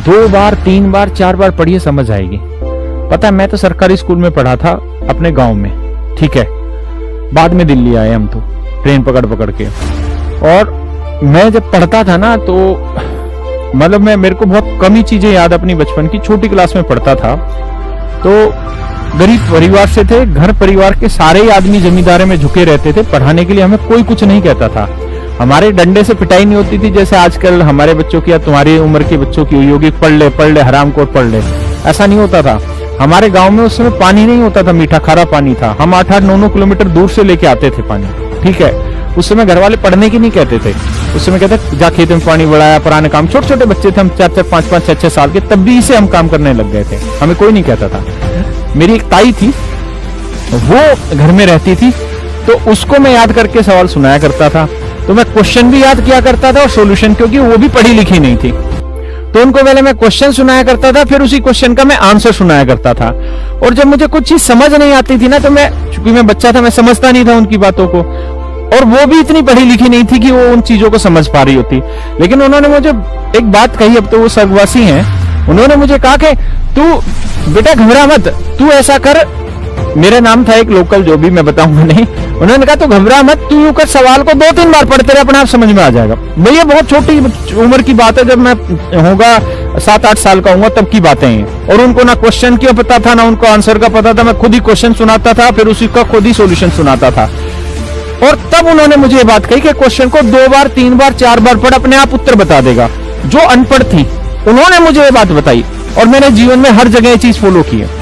2 बार 3 बार 4 बार पढ़िए समझ आएगी। पता है, मैं तो सरकारी स्कूल में पढ़ा था अपने गांव में, ठीक है। बाद में दिल्ली आए हम तो ट्रेन पकड़ पकड़ के। और मैं जब पढ़ता था ना तो मतलब मेरे को बहुत कम ही चीजें याद अपनी बचपन की। छोटी क्लास में पढ़ता था तो गरीब परिवार से थे, घर परिवार के सारे आदमी जमींदारी में झुके रहते थे, पढ़ाने के लिए हमें कोई कुछ नहीं कहता था। हमारे डंडे से पिटाई नहीं होती थी जैसे आजकल हमारे बच्चों की या तुम्हारी उम्र के बच्चों की हुई होगी, पढ़ ले हरामखोर पढ़ ले, ऐसा नहीं होता था। हमारे गांव में उस समय पानी नहीं होता था, मीठा खारा पानी था। हम 8-8 9-9 किलोमीटर दूर से लेके आते थे पानी, ठीक है। उस समय घर वाले पढ़ने की नहीं कहते थे, उस समय कहते जा खेत में पानी बढ़ाया, पुराने काम। छोटे छोटे बच्चे थे हम, 4-4 5-5 6-6 साल के, तब भी इसे हम काम करने लग गए थे, हमें कोई नहीं कहता था। मेरी एक ताई थी, वो घर में रहती थी, तो उसको मैं याद करके सवाल सुनाया करता था। तो मैं क्वेश्चन भी याद किया करता था और सॉल्यूशन, क्योंकि वो भी पढ़ी लिखी नहीं थी। तो उनको पहले मैं क्वेश्चन सुनाया करता था, फिर उसी क्वेश्चन का मैं आंसर सुनाया करता था। और जब मुझे कुछ चीज समझ नहीं आती थी ना, तो चूंकि मैं बच्चा था, मैं समझता नहीं था उनकी बातों को, और वो भी इतनी पढ़ी लिखी नहीं थी कि वो उन चीजों को समझ पा रही होती। लेकिन उन्होंने मुझे एक बात कही, अब तो वो स्वर्गवासी हैं, उन्होंने मुझे कहा कि तू बेटा घबरा मत, तू ऐसा कर। मेरा नाम था एक लोकल, जो भी मैं बताऊंगा नहीं। उन्होंने कहा तू घबरा मत, तू यूं कर, सवाल को 2-3 बार पढ़ते रहे, अपने आप समझ में आ जाएगा। भैया बहुत छोटी उम्र की बात है, जब मैं होगा 7-8 साल का हूँ तब की बातें हैं। और उनको ना क्वेश्चन क्यों पता था ना उनको आंसर का पता था, मैं खुद ही क्वेश्चन सुनाता था, फिर उसी का खुद ही सोल्यूशन सुनाता था। और तब उन्होंने मुझे ये बात कही कि क्वेश्चन को 2 बार 3 बार 4 बार पढ़, अपने आप उत्तर बता देगा। जो अनपढ़ थी उन्होंने मुझे ये बात बताई, और मैंने जीवन में हर जगह ये चीज फॉलो की है।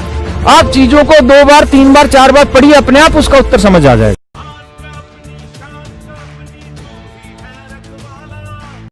आप चीजों को 2 बार 3 बार 4 बार पढ़िए, अपने आप उसका उत्तर समझ आ जाएगा।